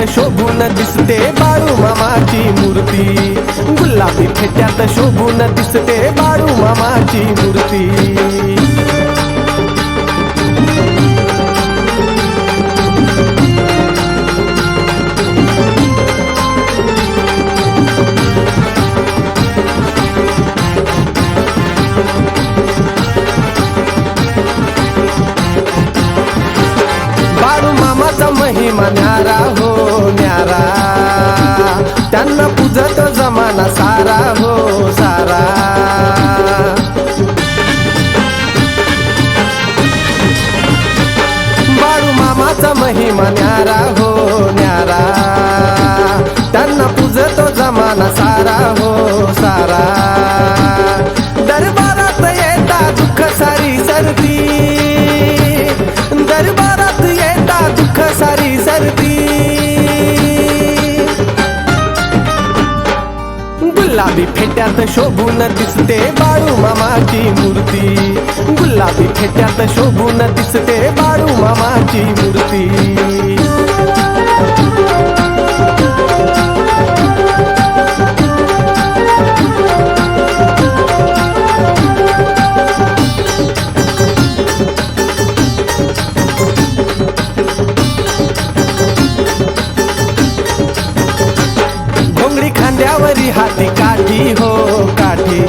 शोभून दिसते बाळू मामाची मूर्ती, गुलाबी फेट्यात शोभून दिसते बाळू मामाची मूर्ती। बाळू मामाचा महिमा न्यारा हो न्यारा, त्यांना पूजत जमाना सारा हो सारा। बाळू मामाचा महिमा न्यारा हो न्यारा, त्यांना पूजत जमाना सारा हो सारा। दरबारात येता दुःख सारी सरती, दरबारात येता दुःख सारी सरती। गुलाबी फेट्यात शोभून दिसते बाळू मामाची मूर्ती, गुलाबी फेट्यात शोभून दिसते बाळू मामाची मूर्ती। घोंगडी खांद्यावरी हाती काठी हो काठी,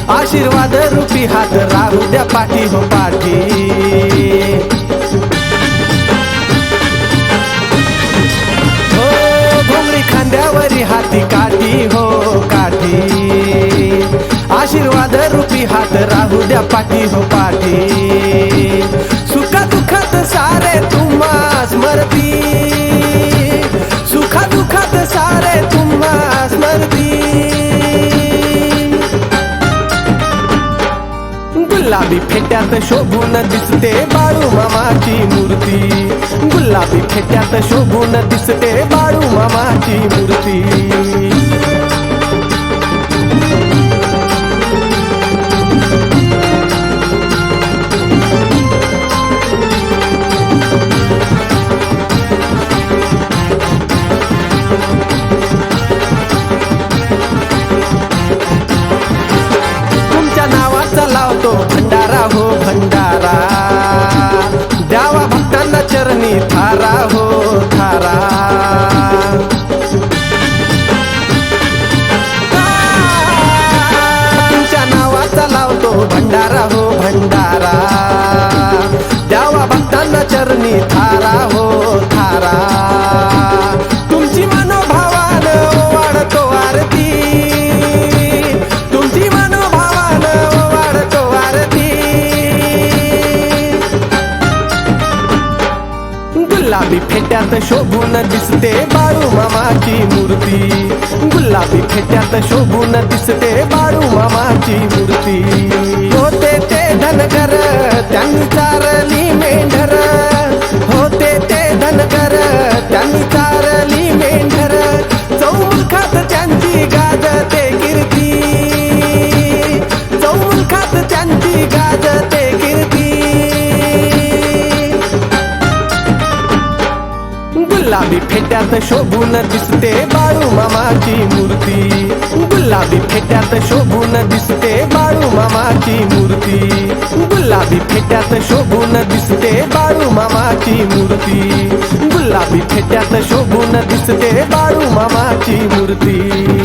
आशीर्वाद रूपी हात राहू द्या पाठी हो पाठी। हो घोंगडी खांद्यावरी हाती काठी हो काठी, आशीर्वाद रूपी हात राहू द्या पाठी हो पाठी। सुखा दुःखात सारे तुम्हा स्मरती, सुखा दुःखात सारे तुम्हा स्मरती। गुलाबी फेट्यात शोभून दिसते बाळू मामाची मूर्ती, गुलाबी फेट्यात शोभून दिसते बाळू मामाची मूर्ती। लावतो भंडारा हो भंडारा, द्यावा भक्तांना चरणी थारा हो थारा। तुमच्या नावाचा लावतो भंडारा हो भंडारा, द्यावा भक्तांना चरणी थारा हो थारा। तुमची मनोभावान वाढतो आरती, तुमची मनोभावान वाढतो आरती। गुलाबी फेट्यात शोभून दिसते बाळू मामाची मूर्ती, गुलाबी फेट्यात शोभून दिसते बाळू मामाची मूर्ती। होते ते धनगर त्यांनी चारली मेंढर, होते ते धनगर त्यांनी चारली मेंढर। चौमुखात त्यांची गाजते कीर्ती, चौमुखात त्यांची गाजते कीर्ती। गुलाबी फेट्यात शोभून दिसते बाळू मामाची मूर्ती, गुलाबी फेट्यात शोभून दिसते बाळू मामाची मूर्ती, गुलाबी फेट्यात शोभून दिसते बाळू मामाची मूर्ती, गुलाबी फेट्यात शोभून दिसते बाळू मामाची मूर्ती।